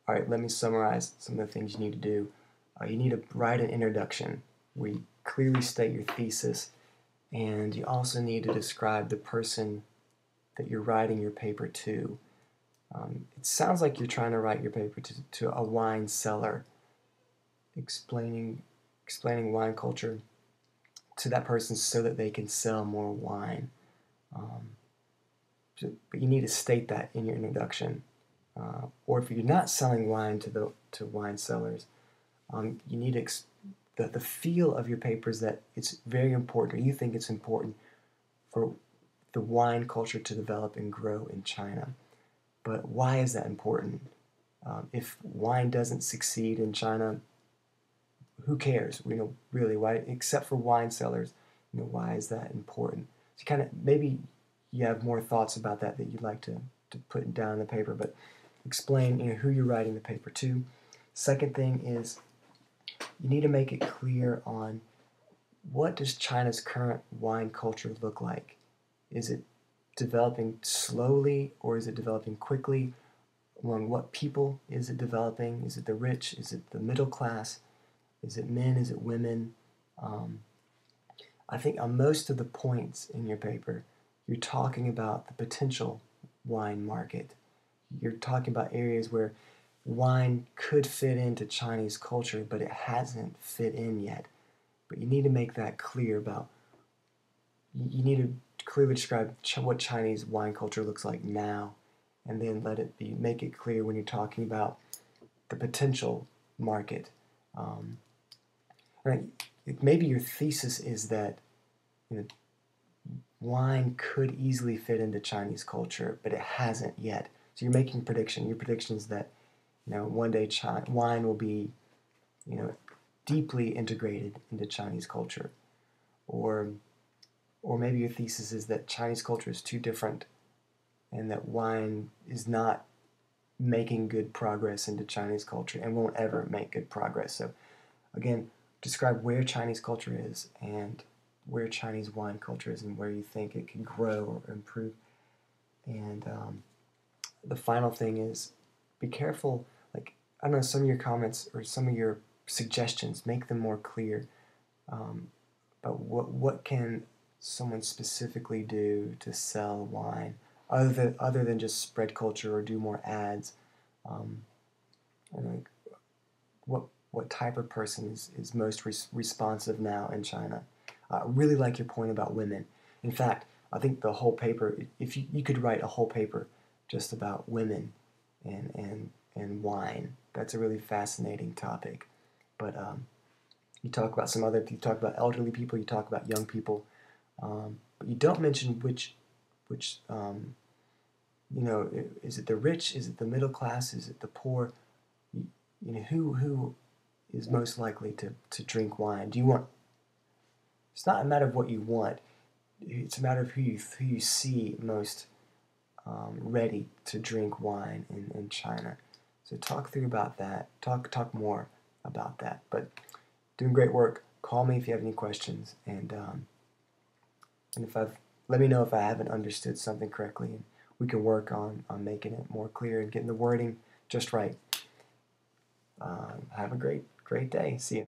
All right, let me summarize some of the things you need to do. You need to write an introduction where you clearly state your thesis, and you also need to describe the person that you're writing your paper to. It sounds like you're trying to write your paper to a wine cellar, explaining wine culture to that person so that they can sell more wine. Um, but you need to state that in your introduction. Or if you're not selling wine to wine cellars, you need the feel of your paper is that it's very important, or you think it's important for the wine culture to develop and grow in China. But why is that important? If wine doesn't succeed in China, who cares? Really, why? Except for wine cellars, why is that important? So kind of maybe you have more thoughts about that you'd like to put down in the paper, but explain who you're writing the paper to. Second thing is you need to make it clear on what does China's current wine culture look like. Is it developing slowly or is it developing quickly? Among what people is it developing? Is it the rich? Is it the middle class? Is it men? Is it women? I think on most of the points in your paper, you're talking about the potential wine market. You're talking about areas where wine could fit into Chinese culture, but it hasn't fit in yet. But you need to make that clear about, you need to clearly describe what Chinese wine culture looks like now, and then make it clear when you're talking about the potential market. Right? Maybe your thesis is that wine could easily fit into Chinese culture, but it hasn't yet. So you're making a prediction. Your prediction is that one day wine will be deeply integrated into Chinese culture, or maybe your thesis is that Chinese culture is too different, and that wine is not making good progress into Chinese culture and won't ever make good progress. So again, describe where Chinese culture is and where Chinese wine culture is and where you think it can grow or improve. And the final thing is be careful. Like, I don't know, some of your comments or some of your suggestions, make them more clear. But what can someone specifically do to sell wine other than just spread culture or do more ads? And like, what type of person is most responsive now in China? I really like your point about women. In fact, I think the whole paper, if you could write a whole paper just about women and wine, that's a really fascinating topic. But you talk about elderly people, you talk about young people, but you don't mention which is it the rich, is it the middle class, is it the poor? Who is most likely to drink wine? It's not a matter of what you want, it's a matter of who you see most ready to drink wine in China. So talk through about that. Talk more about that. But doing great work. Call me if you have any questions, and let me know if I haven't understood something correctly, and we can work on making it more clear and getting the wording just right. Have a great day. See you.